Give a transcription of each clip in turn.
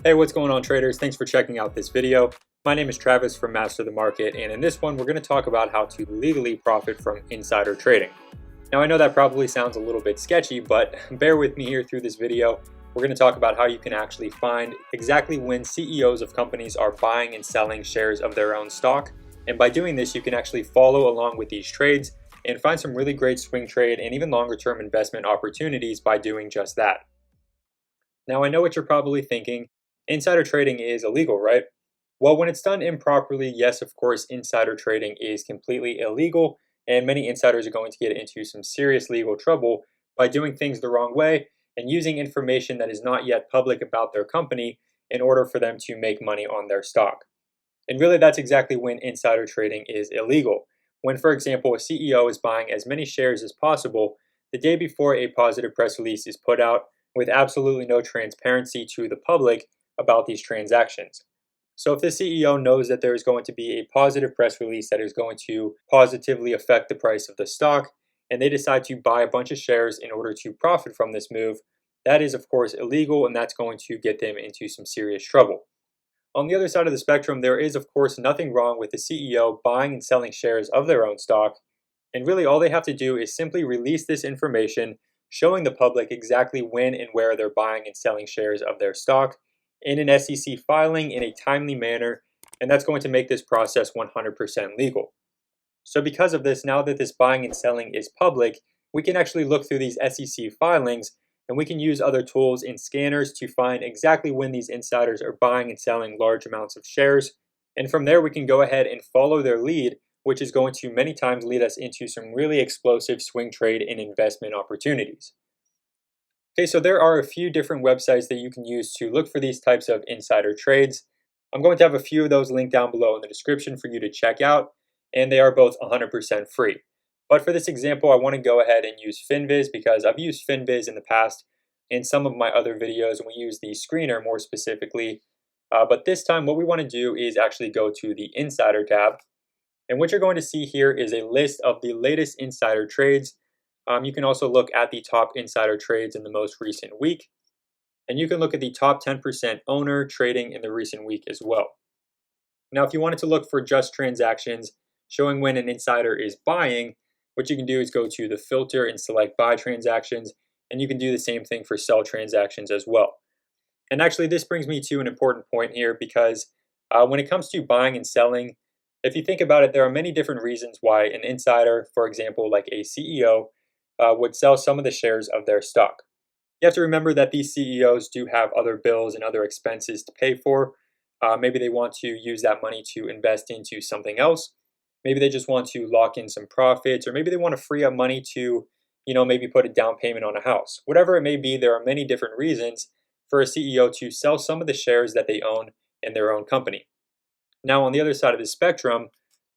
Hey, what's going on, traders? Thanks for checking out this video. My name is Travis from Master the Market, and in this one, we're going to talk about how to legally profit from insider trading. Now, I know that probably sounds a little bit sketchy, but bear with me here through this video. We're going to talk about how you can actually find exactly when CEOs of companies are buying and selling shares of their own stock. And by doing this, you can actually follow along with these trades and find some really great swing trade and even longer term investment opportunities by doing just that. Now, I know what you're probably thinking. Insider trading is illegal, right? Well, when it's done improperly, yes, of course, insider trading is completely illegal, and many insiders are going to get into some serious legal trouble by doing things the wrong way and using information that is not yet public about their company in order for them to make money on their stock. And really, that's exactly when insider trading is illegal. When, for example, a CEO is buying as many shares as possible the day before a positive press release is put out with absolutely no transparency to the public about these transactions. So if the CEO knows that there is going to be a positive press release that is going to positively affect the price of the stock, and they decide to buy a bunch of shares in order to profit from this move, that is of course illegal, and that's going to get them into some serious trouble. On the other side of the spectrum, there is of course nothing wrong with the CEO buying and selling shares of their own stock, and really all they have to do is simply release this information showing the public exactly when and where they're buying and selling shares of their stock in an SEC filing in a timely manner, and that's going to make this process 100% legal. So because of this, now that this buying and selling is public, we can actually look through these SEC filings and we can use other tools and scanners to find exactly when these insiders are buying and selling large amounts of shares. And from there, we can go ahead and follow their lead, which is going to many times lead us into some really explosive swing trade and investment opportunities. Okay, so there are a few different websites that you can use to look for these types of insider trades. I'm going to have a few of those linked down below in the description for you to check out, and they are both 100% free. But for this example, I want to go ahead and use Finviz because I've used Finviz in the past in some of my other videos, and we use the screener more specifically. But this time, what we want to do is actually go to the Insider tab. And what you're going to see here is a list of the latest insider trades. You can also look at the top insider trades in the most recent week. And you can look at the top 10% owner trading in the recent week as well. Now, if you wanted to look for just transactions showing when an insider is buying, what you can do is go to the filter and select buy transactions. And you can do the same thing for sell transactions as well. And actually, this brings me to an important point here because when it comes to buying and selling, if you think about it, there are many different reasons why an insider, for example, like a CEO, would sell some of the shares of their stock. You have to remember that these CEOs do have other bills and other expenses to pay for. Maybe they want to use that money to invest into something else. Maybe they just want to lock in some profits, or maybe they want to free up money to, maybe put a down payment on a house. Whatever it may be, there are many different reasons for a CEO to sell some of the shares that they own in their own company. Now, on the other side of the spectrum,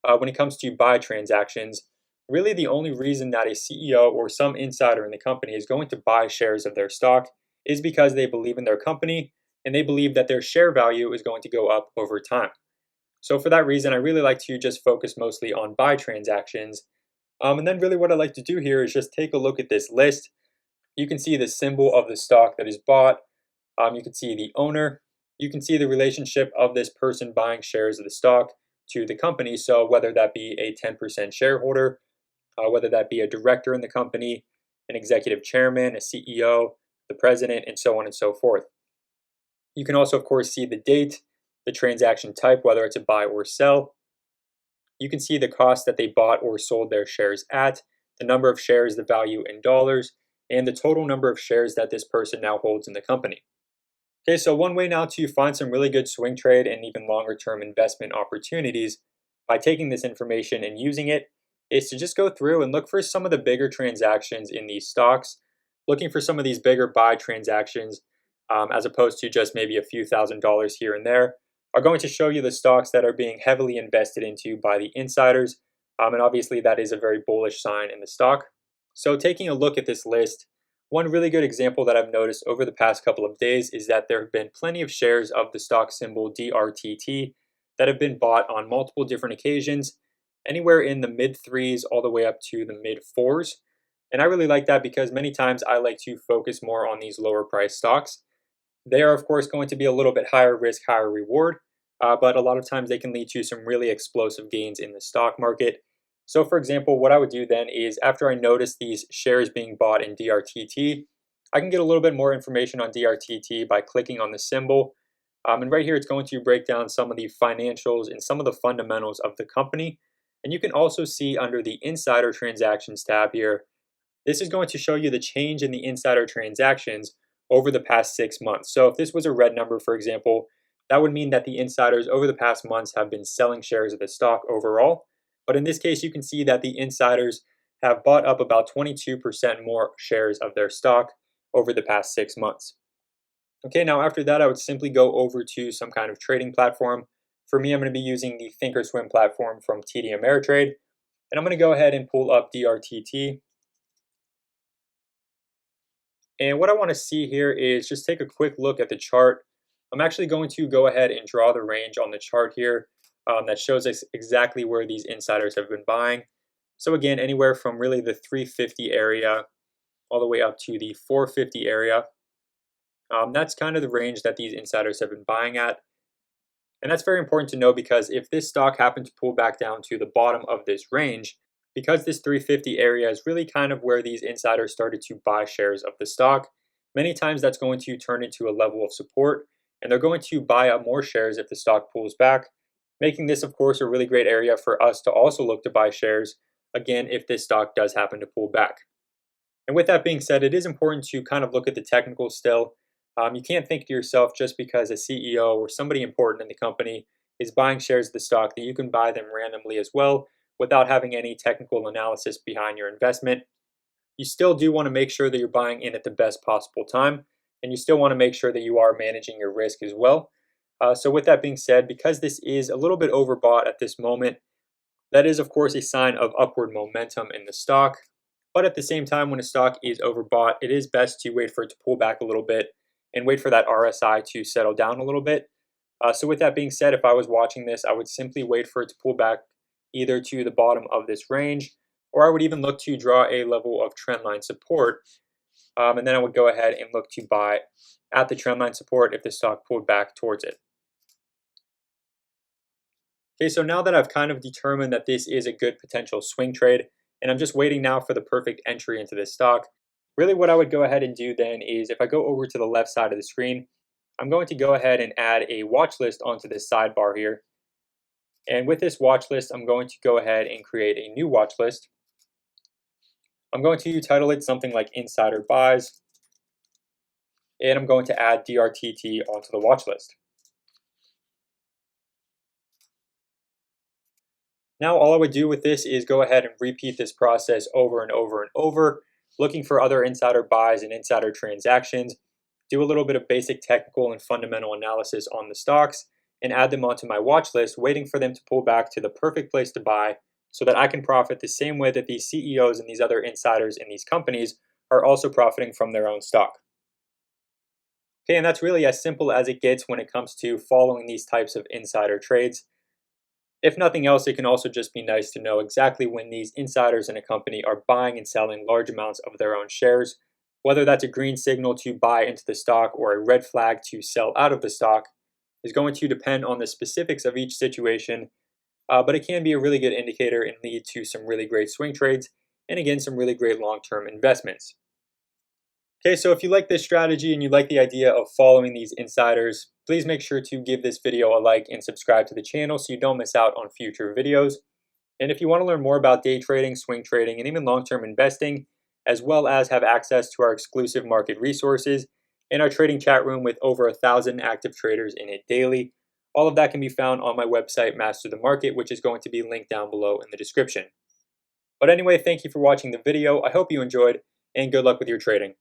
when it comes to buy transactions, really the only reason that a CEO or some insider in the company is going to buy shares of their stock is because they believe in their company and they believe that their share value is going to go up over time. So for that reason, I really like to just focus mostly on buy transactions. And then really what I like to do here is just take a look at this list. You can see the symbol of the stock that is bought. You can see the owner. You can see the relationship of this person buying shares of the stock to the company. So whether that be a 10% shareholder, whether that be a director in the company, an executive chairman, a CEO, the president, and so on and so forth. You can also, of course, see the date, the transaction type, whether it's a buy or sell. You can see the cost that they bought or sold their shares at, the number of shares, the value in dollars, and the total number of shares that this person now holds in the company. Okay, so one way now to find some really good swing trade and even longer term investment opportunities by taking this information and using it is to just go through and look for some of the bigger transactions in these stocks, looking for some of these bigger buy transactions as opposed to just maybe a few $1,000s here and there, are going to show you the stocks that are being heavily invested into by the insiders. And obviously that is a very bullish sign in the stock. So taking a look at this list, one really good example that I've noticed over the past couple of days is that there have been plenty of shares of the stock symbol DRTT that have been bought on multiple different occasions, anywhere in the mid threes all the way up to the mid fours. And I really like that because many times I like to focus more on these lower price stocks. They are, of course, going to be a little bit higher risk, higher reward, but a lot of times they can lead to some really explosive gains in the stock market. So, for example, what I would do then is after I notice these shares being bought in DRTT, I can get a little bit more information on DRTT by clicking on the symbol. And right here, it's going to break down some of the financials and some of the fundamentals of the company. And you can also see under the Insider Transactions tab here, this is going to show you the change in the insider transactions over the past 6 months. So if this was a red number, for example, that would mean that the insiders over the past months have been selling shares of the stock overall. But in this case, you can see that the insiders have bought up about 22% more shares of their stock over the past 6 months. Okay, now after that, I would simply go over to some kind of trading platform. For me, I'm going to be using the Thinkorswim platform from TD Ameritrade. And I'm going to go ahead and pull up DRTT. And what I want to see here is just take a quick look at the chart. I'm actually going to go ahead and draw the range on the chart here that shows us exactly where these insiders have been buying. So again, anywhere from really the 350 area all the way up to the 450 area. That's kind of the range that these insiders have been buying at. And that's very important to know because if this stock happened to pull back down to the bottom of this range, because this 350 area is really kind of where these insiders started to buy shares of the stock, many times that's going to turn into a level of support, and they're going to buy up more shares if the stock pulls back, making this, of course, a really great area for us to also look to buy shares, again, if this stock does happen to pull back. And with that being said, it is important to kind of look at the technicals still. You can't think to yourself just because a CEO or somebody important in the company is buying shares of the stock that you can buy them randomly as well without having any technical analysis behind your investment. You still do want to make sure that you're buying in at the best possible time, and you still want to make sure that you are managing your risk as well. So with that being said, because this is a little bit overbought at this moment, that is of course a sign of upward momentum in the stock. But at the same time, when a stock is overbought, it is best to wait for it to pull back a little bit and wait for that RSI to settle down a little bit. So with that being said, if I was watching this, I would simply wait for it to pull back either to the bottom of this range, or I would even look to draw a level of trendline support. And then I would go ahead and look to buy at the trendline support if the stock pulled back towards it. Okay, so now that I've kind of determined that this is a good potential swing trade, and I'm just waiting now for the perfect entry into this stock, really what I would go ahead and do then is if I go over to the left side of the screen, I'm going to go ahead and add a watch list onto this sidebar here. And with this watch list, I'm going to go ahead and create a new watch list. I'm going to title it something like Insider Buys, and I'm going to add DRTT onto the watch list. Now all I would do with this is go ahead and repeat this process over and over and over, looking for other insider buys and insider transactions, do a little bit of basic technical and fundamental analysis on the stocks, and add them onto my watch list, waiting for them to pull back to the perfect place to buy so that I can profit the same way that these CEOs and these other insiders in these companies are also profiting from their own stock. Okay, and that's really as simple as it gets when it comes to following these types of insider trades. If nothing else, it can also just be nice to know exactly when these insiders in a company are buying and selling large amounts of their own shares. Whether that's a green signal to buy into the stock or a red flag to sell out of the stock is going to depend on the specifics of each situation, but it can be a really good indicator and lead to some really great swing trades and again, some really great long-term investments. Okay, so if you like this strategy and you like the idea of following these insiders, please make sure to give this video a like and subscribe to the channel so you don't miss out on future videos. And if you want to learn more about day trading, swing trading, and even long-term investing, as well as have access to our exclusive market resources and our trading chat room with over 1,000 active traders in it daily, all of that can be found on my website, Master the Market, which is going to be linked down below in the description. But anyway, thank you for watching the video. I hope you enjoyed, and good luck with your trading.